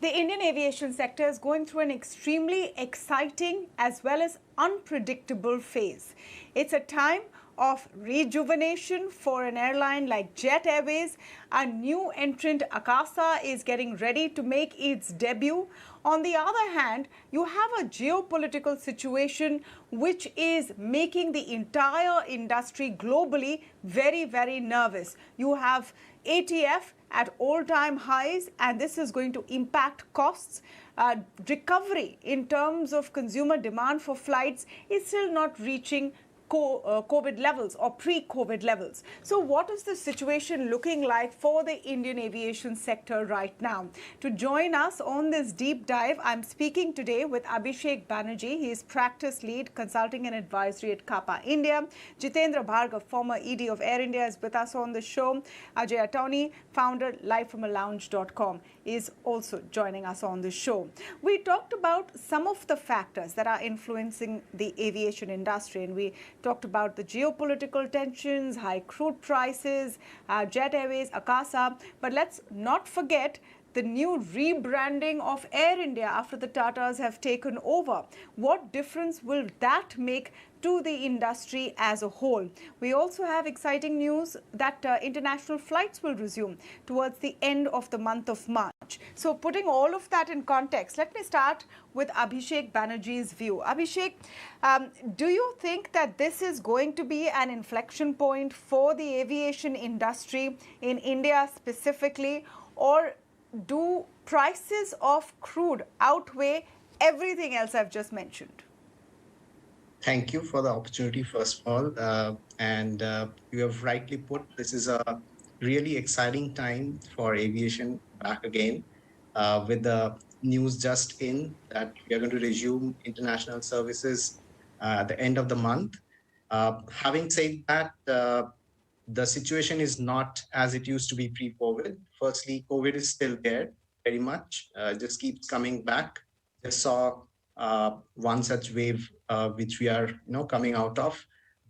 The Indian aviation sector is going through an extremely exciting as well as unpredictable phase. It's a time of rejuvenation for an airline like Jet Airways. A new entrant, Akasa, is getting ready to make its debut. On the other hand, you have a geopolitical situation which is making the entire industry globally very, very nervous. You have ATF at all-time highs, and this is going to impact costs. Recovery in terms of consumer demand for flights is still not reaching COVID levels or pre-COVID levels. So what is the situation looking like for the Indian aviation sector right now? To join us on this deep dive, I'm speaking today with Abhishek Banerjee. He is practice lead consulting and advisory at CAPA India. Jitendra Bhargava, former ED of Air India, is with us on the show. Ajay Awtaney, founder livefromalounge.com, is also joining us on the show. We talked about some of the factors that are influencing the aviation industry, and we talked about the geopolitical tensions, high crude prices, Jet Airways, Akasa. But let's not forget the new rebranding of Air India after the Tatas have taken over. What difference will that make to the industry as a whole? We also have exciting news that international flights will resume towards the end of the month of March. So putting all of that in context, let me start with Abhishek Banerjee's view. Abhishek, do you think that this is going to be an inflection point for the aviation industry in India specifically, or do prices of crude outweigh everything else I've just mentioned? Thank you for the opportunity, first of all. You have rightly put, this is a really exciting time for aviation back again, with the news just in that we are going to resume international services at the end of the month. Having said that, the situation is not as it used to be pre-COVID. Firstly, COVID is still there very much, just keeps coming back. Just saw one such wave which we are coming out of.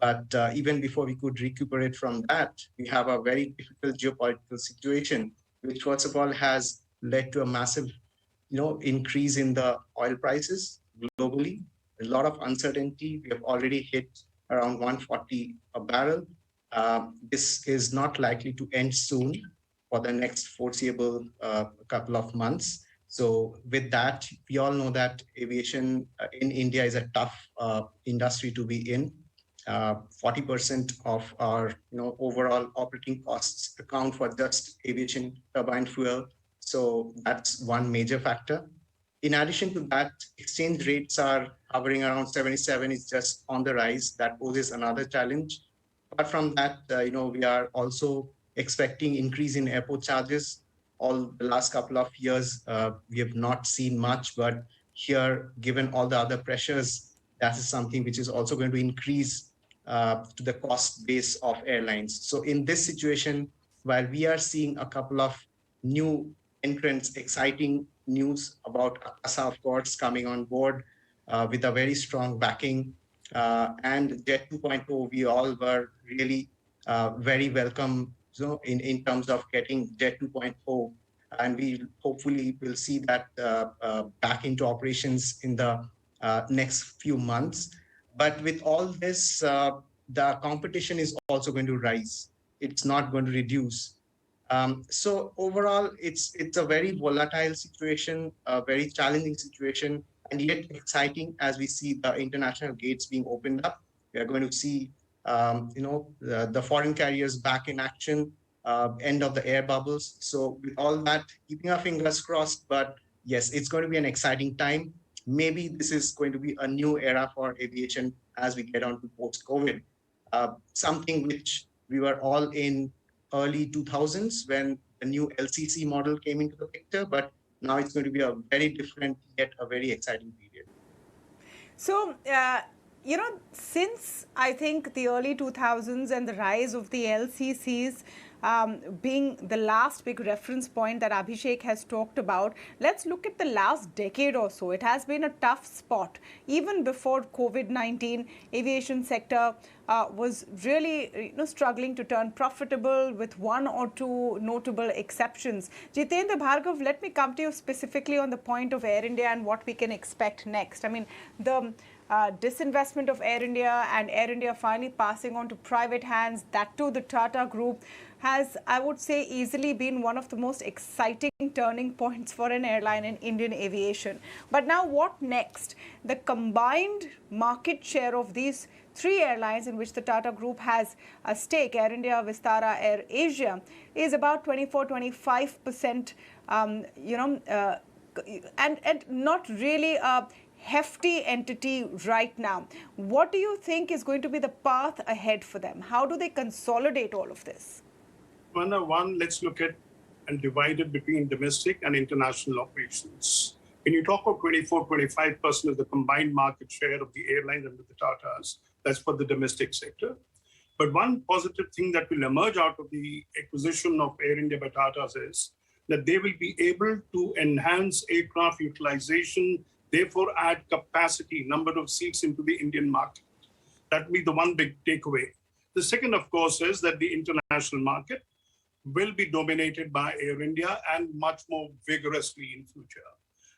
But even before we could recuperate from that, we have a very difficult geopolitical situation, which first of all has led to a massive increase in the oil prices globally. A lot of uncertainty. We have already hit around 140 a barrel. This is not likely to end soon for the next foreseeable couple of months. So with that, we all know that aviation in India is a tough industry to be in. 40% of our overall operating costs account for just aviation turbine fuel. So that's one major factor. In addition to that, exchange rates are hovering around 77, is just on the rise. That poses another challenge. Apart from that, we are also expecting increase in airport charges. All the last couple of years, we have not seen much, but here, given all the other pressures, that is something which is also going to increase to the cost base of airlines. So in this situation, while we are seeing a couple of new entrants, exciting news about Akasa, of course, coming on board with a very strong backing, and Jet 2.0, we all were really very welcome in terms of getting Jet 2.0, and we hopefully will see that back into operations in the next few months. But with all this, the competition is also going to rise. It's not going to reduce. So overall, it's a very volatile situation, a very challenging situation, and yet exciting as we see the international gates being opened up. We are going to see, the foreign carriers back in action, end of the air bubbles. So with all that, keeping our fingers crossed, but yes, it's going to be an exciting time. Maybe this is going to be a new era for aviation as we get on to post-COVID. Something which we were all in early 2000s when the new LCC model came into the picture, but now it's going to be a very different, yet a very exciting period. So, since I think the early 2000s and the rise of the LCCs, being the last big reference point that Abhishek has talked about, let's look at the last decade or so. It has been a tough spot. Even before COVID-19, aviation sector was really struggling to turn profitable, with one or two notable exceptions. Jitendra Bhargava, let me come to you specifically on the point of Air India and what we can expect next. I mean, the disinvestment of Air India and Air India finally passing on to private hands, that too the Tata Group, has, I would say, easily been one of the most exciting turning points for an airline in Indian aviation. But now what next? The combined market share of these three airlines in which the Tata Group has a stake, Air India, Vistara, Air Asia, is about 24-25%, and not really a hefty entity right now. What do you think is going to be the path ahead for them? How do they consolidate all of this? One, let's look at and divide it between domestic and international operations. When you talk of 24-25% of the combined market share of the airlines under the Tatas, that's for the domestic sector. But one positive thing that will emerge out of the acquisition of Air India by Tatas is that they will be able to enhance aircraft utilization, therefore add capacity, number of seats into the Indian market. That will be the one big takeaway. The second, of course, is that the international market will be dominated by Air India and much more vigorously in future.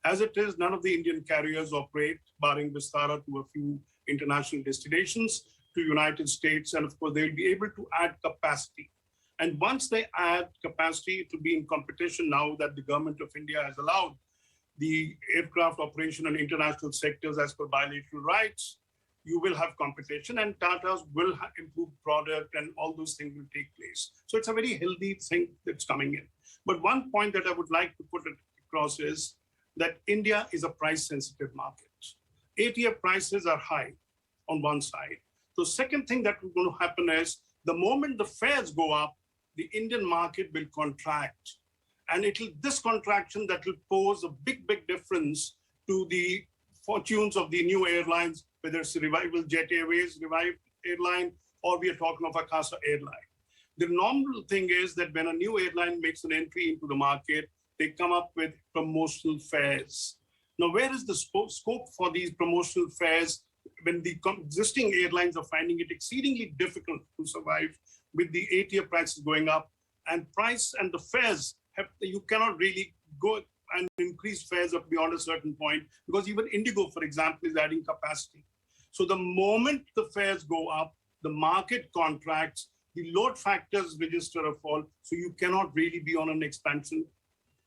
As it is, none of the Indian carriers operate, barring Vistara, to a few international destinations, to United States, and of course, they'll be able to add capacity. And once they add capacity, it will be in competition now that the government of India has allowed the aircraft operation and international sectors as per bilateral rights. You will have competition and Tatas will improve product and all those things will take place. So it's a very healthy thing that's coming in. But one point that I would like to put across is that India is a price sensitive market. ATF prices are high on one side. The second thing that is going to happen is the moment the fares go up, the Indian market will contract. And this contraction that will pose a big difference to the fortunes of the new airlines, whether it's Revival Jet Airways, Revive Airline, or we are talking of Akasa Airline. The normal thing is that when a new airline makes an entry into the market, they come up with promotional fares. Now, where is the scope for these promotional fares when the existing airlines are finding it exceedingly difficult to survive with the ATF prices going up and price and the fares, you cannot really go and increase fares up beyond a certain point because even Indigo, for example, is adding capacity. So the moment the fares go up, the market contracts, the load factors register a fall, so you cannot really be on an expansion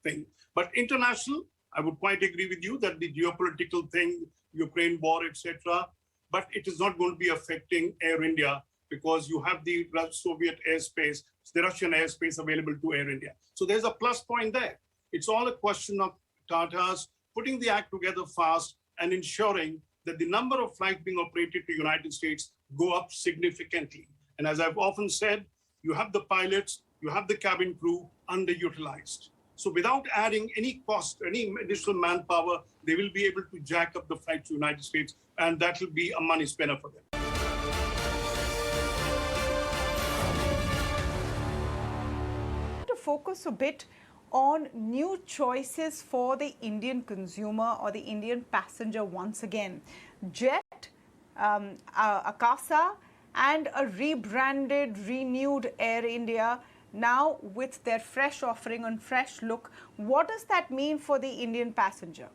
thing. But international, I would quite agree with you that the geopolitical thing, Ukraine war, etc., but it is not going to be affecting Air India because you have the Soviet airspace, the Russian airspace available to Air India. So there's a plus point there. It's all a question of Tatas putting the act together fast and ensuring that the number of flights being operated to the United States go up significantly. And as I've often said, you have the pilots, you have the cabin crew underutilized. So without adding any cost, any additional manpower, they will be able to jack up the flight to the United States, and that will be a money spinner for them. To focus a bit on new choices for the Indian consumer or the Indian passenger once again. Jet, Akasa, and a rebranded, renewed Air India, now with their fresh offering and fresh look. What does that mean for the Indian passenger?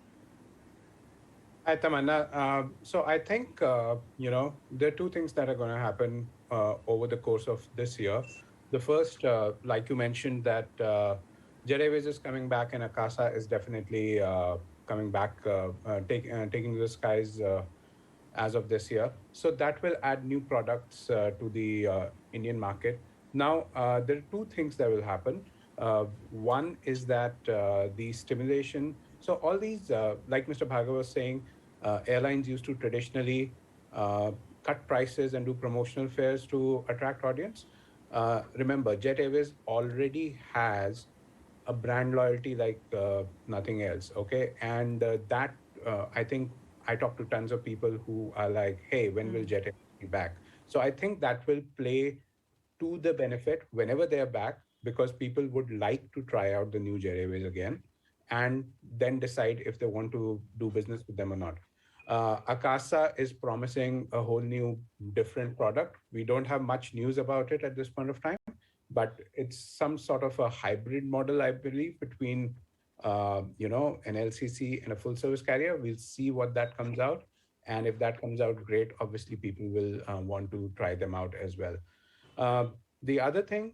Hi, Tamanna. So I think, there are two things that are going to happen over the course of this year. The first, like you mentioned, that Jet Airways is coming back and Akasa is definitely coming back, taking to the skies as of this year. So that will add new products to the Indian market. Now, there are two things that will happen. One is that the stimulation, so all these, like Mr. Bhargava was saying, airlines used to traditionally cut prices and do promotional fares to attract audience. Remember, Jet Airways already has a brand loyalty like nothing else, okay? And I think I talk to tons of people who are like, hey, when will Jet Airways be back? So I think that will play to the benefit whenever they're back because people would like to try out the new Jet Airways again and then decide if they want to do business with them or not. Akasa is promising a whole new different product. We don't have much news about it at this point of time, but it's some sort of a hybrid model, I believe, between an LCC and a full service carrier. We'll see what that comes out. And if that comes out great, obviously people will want to try them out as well. Uh, the other thing,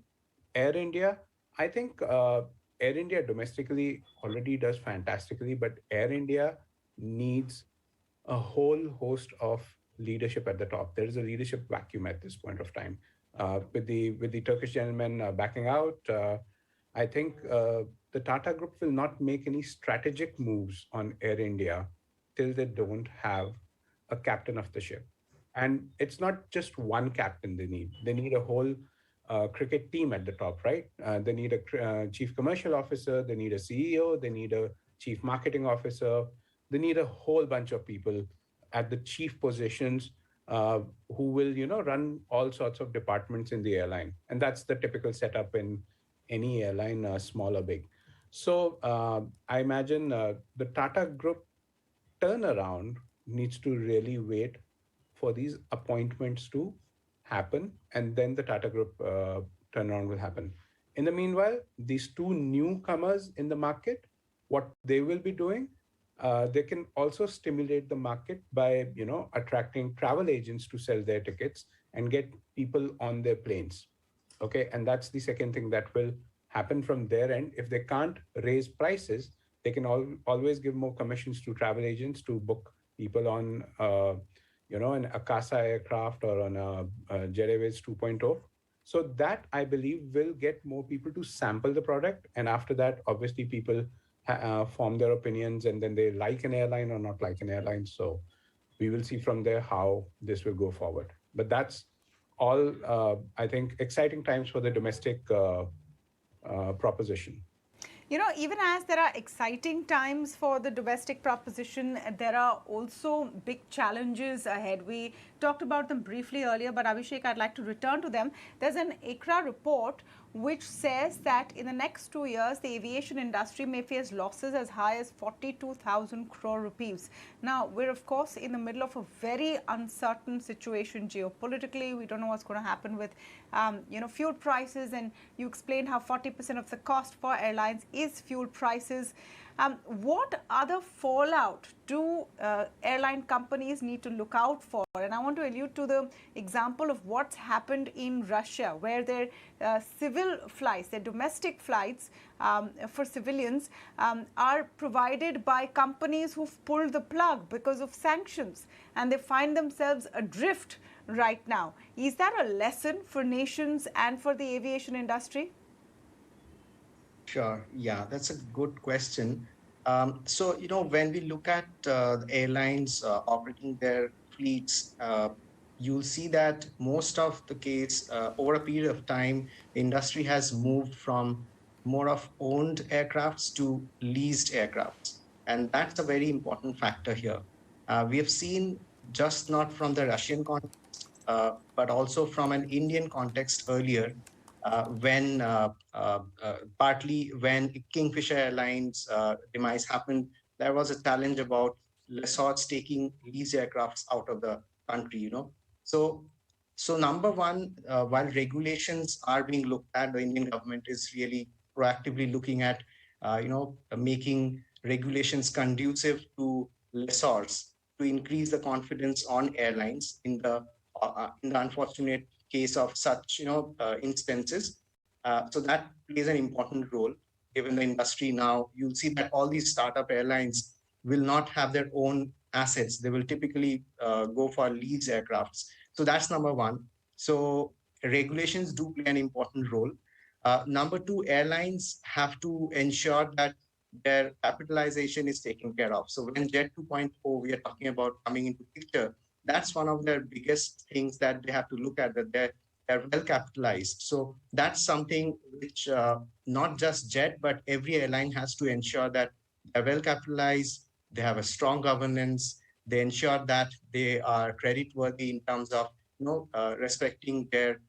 Air India, I think Air India domestically already does fantastically, but Air India needs a whole host of leadership at the top. There is a leadership vacuum at this point of time. With the Turkish gentleman backing out, I think the Tata Group will not make any strategic moves on Air India till they don't have a captain of the ship. And it's not just one captain they need. They need a whole cricket team at the top, right? They need a chief commercial officer, they need a CEO, they need a chief marketing officer, they need a whole bunch of people at the chief positions who will, run all sorts of departments in the airline. And that's the typical setup in any airline, small or big. So I imagine the Tata Group turnaround needs to really wait for these appointments to happen, and then the Tata Group turnaround will happen. In the meanwhile, these two newcomers in the market, what they will be doing, they can also stimulate the market by attracting travel agents to sell their tickets and get people on their planes. Okay, and that's the second thing that will happen from their end. If they can't raise prices, they can always give more commissions to travel agents to book people on an Akasa aircraft or on a Jet Airways 2.0. So that, I believe, will get more people to sample the product. And after that, obviously, people form their opinions, and then they like an airline or not like an airline. So we will see from there how this will go forward. But that's all, I think, exciting times for the domestic proposition. Even as there are exciting times for the domestic proposition, there are also big challenges ahead. We talked about them briefly earlier, but Abhishek, I'd like to return to them. There's an ICRA report which says that in the next 2 years, the aviation industry may face losses as high as 42,000 crore rupees. Now, we're of course in the middle of a very uncertain situation geopolitically. We don't know what's going to happen with, fuel prices, and you explained how 40% of the cost for airlines is fuel prices. What other fallout do airline companies need to look out for? And I want to allude to the example of what's happened in Russia, where their civil flights, their domestic flights for civilians are provided by companies who've pulled the plug because of sanctions, and they find themselves adrift right now. Is that a lesson for nations and for the aviation industry? Sure. Yeah, that's a good question. So, when we look at the airlines operating their fleets, you'll see that most of the case over a period of time, the industry has moved from more of owned aircrafts to leased aircrafts. And that's a very important factor here. We have seen just not from the Russian context, but also from an Indian context earlier, when partly when Kingfisher Airlines demise happened, there was a challenge about lessors taking lease aircrafts out of the country. So number one, while regulations are being looked at, the Indian government is really proactively looking at, making regulations conducive to lessors to increase the confidence on airlines in the unfortunate case of such instances. So that plays an important role given the industry now. You'll see that all these startup airlines will not have their own assets. They will typically go for lease aircrafts. So that's number one. So regulations do play an important role. Number two, airlines have to ensure that their capitalization is taken care of. So when Jet 2.0 we are talking about coming into picture, that's one of their biggest things that they have to look at, that they're well capitalized. So that's something which not just Jet, but every airline has to ensure that they're well capitalized, they have a strong governance, they ensure that they are credit worthy in terms of respecting their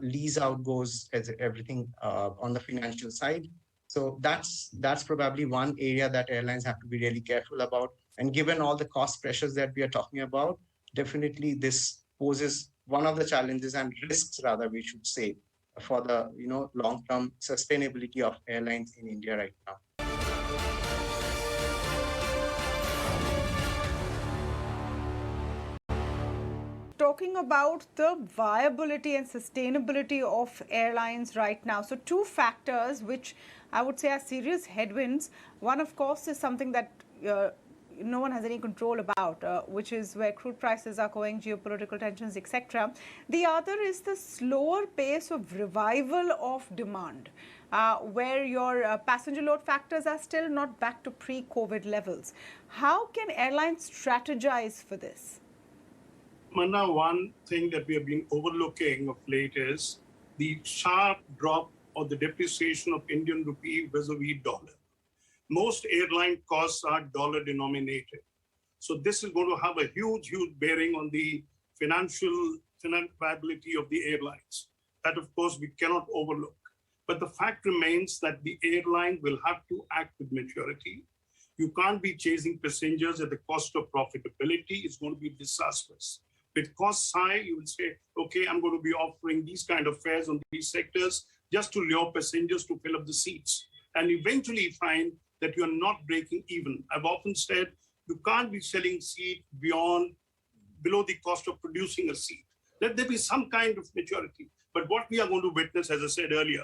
lease out goes, as everything on the financial side. So that's probably one area that airlines have to be really careful about. And given all the cost pressures that we are talking about, definitely this poses one of the challenges and risks, rather, we should say, for the long-term sustainability of airlines in India right now. Talking about the viability and sustainability of airlines right now. So two factors which I would say are serious headwinds. One, of course, is something that no one has any control about, which is where crude prices are going, geopolitical tensions, etc. The other is the slower pace of revival of demand, where your passenger load factors are still not back to pre-COVID levels. How can airlines strategize for this? Manna, one thing that we have been overlooking of late is the sharp drop or the depreciation of Indian rupee vis-a-vis dollar. Most airline costs are dollar denominated. So this is going to have a huge bearing on the financial viability of the airlines. That, of course, we cannot overlook. But the fact remains that the airline will have to act with maturity. You can't be chasing passengers at the cost of profitability. It's going to be disastrous. With costs high, you will say, okay, I'm going to be offering these kind of fares on these sectors just to lure passengers to fill up the seats. And eventually find that you're not breaking even. I've often said, you can't be selling seat below the cost of producing a seat. Let there be some kind of maturity. But what we are going to witness, as I said earlier,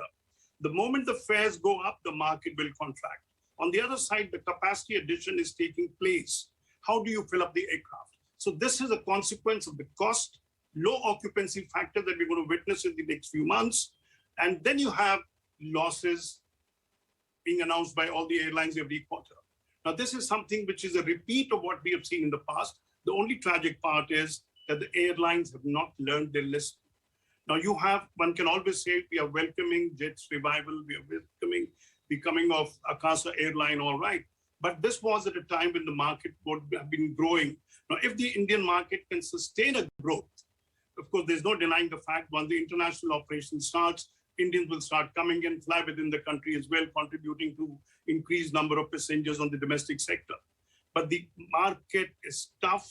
the moment the fares go up, the market will contract. On the other side, the capacity addition is taking place. How do you fill up the aircraft? So this is a consequence of the cost, low occupancy factor that we're going to witness in the next few months. And then you have losses being announced by all the airlines every quarter. Now, this is something which is a repeat of what we have seen in the past. The only tragic part is that the airlines have not learned their lesson. Now, one can always say we are welcoming Jet's revival, we are welcoming the coming of Akasa airline, all right. But this was at a time when the market would have been growing. Now, if the Indian market can sustain a growth, of course, there's no denying the fact once the international operation starts, Indians will start coming in, fly within the country as well, contributing to increased number of passengers on the domestic sector. But the market is tough,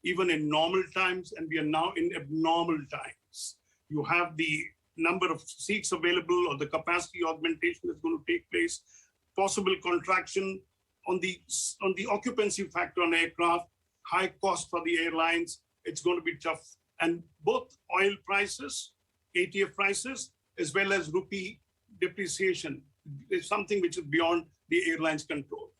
even in normal times, and we are now in abnormal times. You have the number of seats available or the capacity augmentation that's going to take place, possible contraction on the occupancy factor on aircraft, high cost for the airlines. It's going to be tough. And both oil prices, ATF prices, as well as rupee depreciation is something which is beyond the airline's control.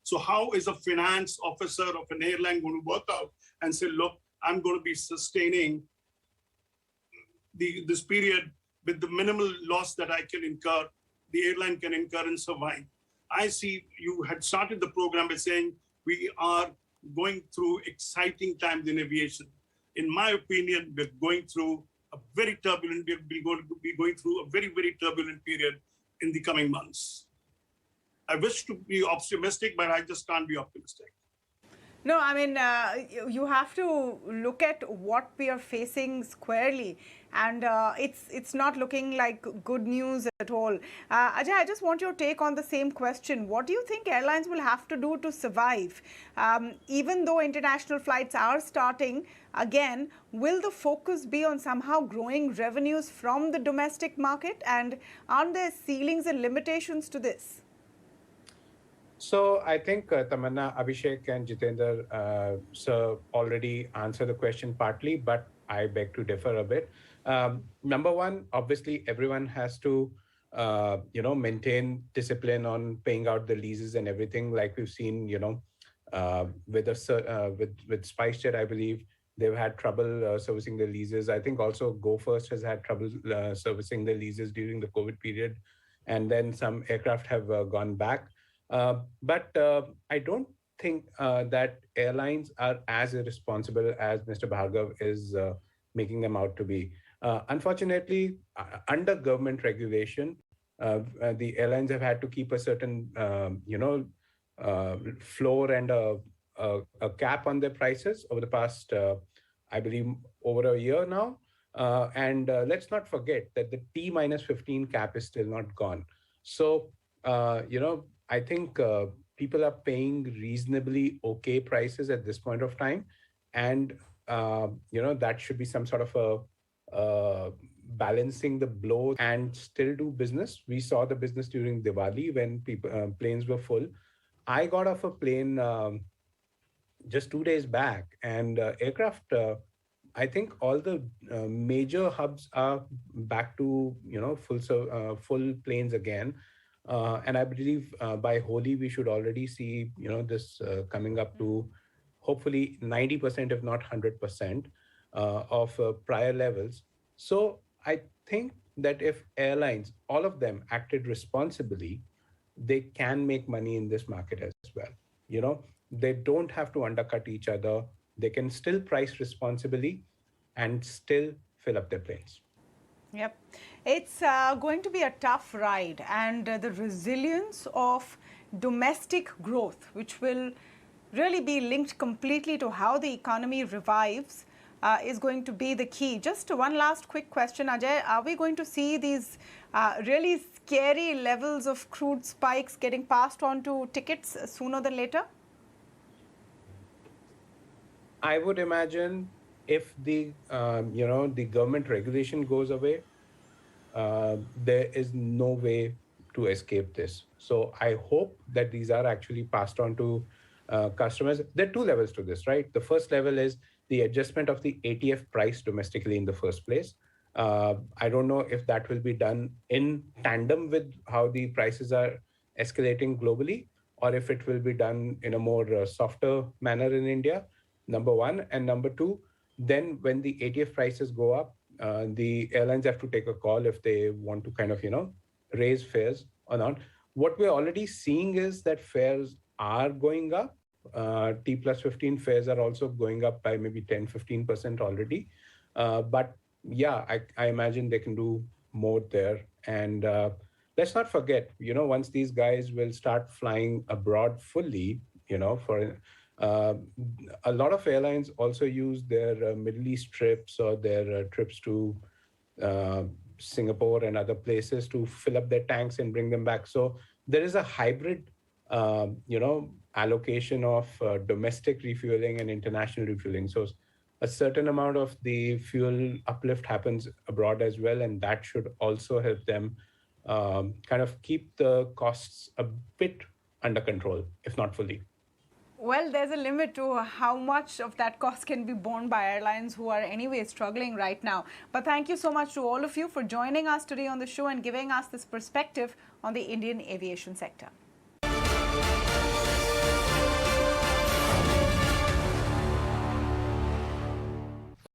So how is a finance officer of an airline going to work out and say, look, I'm going to be sustaining this period with the minimal loss that I can incur, the airline can incur and survive. I see you had started the program by saying we are going through exciting times in aviation. In my opinion, we're going through we're going to be going through a very, very turbulent period in the coming months. I wish to be optimistic, but I just can't be optimistic. No, I mean, you have to look at what we are facing squarely, and it's not looking like good news at all. Ajay, I just want your take on the same question. What do you think airlines will have to do to survive? Even though international flights are starting again, will the focus be on somehow growing revenues from the domestic market? And aren't there ceilings and limitations to this? So I think Tamanna, Abhishek and Jitendra sir already answered the question partly, but I beg to differ a bit. Number one, obviously everyone has to maintain discipline on paying out the leases and everything, like we've seen with SpiceJet. I believe they've had trouble servicing the leases. I think also Go First has had trouble servicing the leases during the COVID period, and then some aircraft have gone back. But I don't think that airlines are as irresponsible as Mr. Bhargav is making them out to be. Unfortunately, under government regulation, the airlines have had to keep a certain, floor and a cap on their prices over the past, I believe, over a year now. And let's not forget that the T minus 15 cap is still not gone. So, I think people are paying reasonably okay prices at this point of time. And, that should be some sort of a balancing the blow and still do business. We saw the business during Diwali when people planes were full. I got off a plane just 2 days back, and aircraft. I think all the major hubs are back to full planes again, and I believe by Holi we should already see this coming up to hopefully 90%, if not 100%, of prior levels. So I think that if airlines, all of them, acted responsibly, they can make money in this market as well. They don't have to undercut each other. They can still price responsibly and still fill up their planes. Yep. It's going to be a tough ride, and the resilience of domestic growth, which will really be linked completely to how the economy revives, is going to be the key. Just one last quick question, Ajay. Are we going to see these really scary levels of crude spikes getting passed on to tickets sooner than later? I would imagine if the government regulation goes away, there is no way to escape this. So I hope that these are actually passed on to customers. There are two levels to this, right? The first level is the adjustment of the ATF price domestically in the first place. I don't know if that will be done in tandem with how the prices are escalating globally, or if it will be done in a more softer manner in India, number one. And number two, then when the ATF prices go up, the airlines have to take a call if they want to kind of, raise fares or not. What we're already seeing is that fares are going up. T plus 15 fares are also going up by maybe 10-15% already. But yeah, I imagine they can do more there. And let's not forget, once these guys will start flying abroad fully, for a lot of airlines also use their Middle East trips or their trips to uh, Singapore and other places to fill up their tanks and bring them back. So there is a hybrid, allocation of domestic refueling and international refueling. So a certain amount of the fuel uplift happens abroad as well, and that should also help them kind of keep the costs a bit under control, if not fully. Well, there's a limit to how much of that cost can be borne by airlines who are anyway struggling right now. But thank you so much to all of you for joining us today on the show and giving us this perspective on the Indian aviation sector.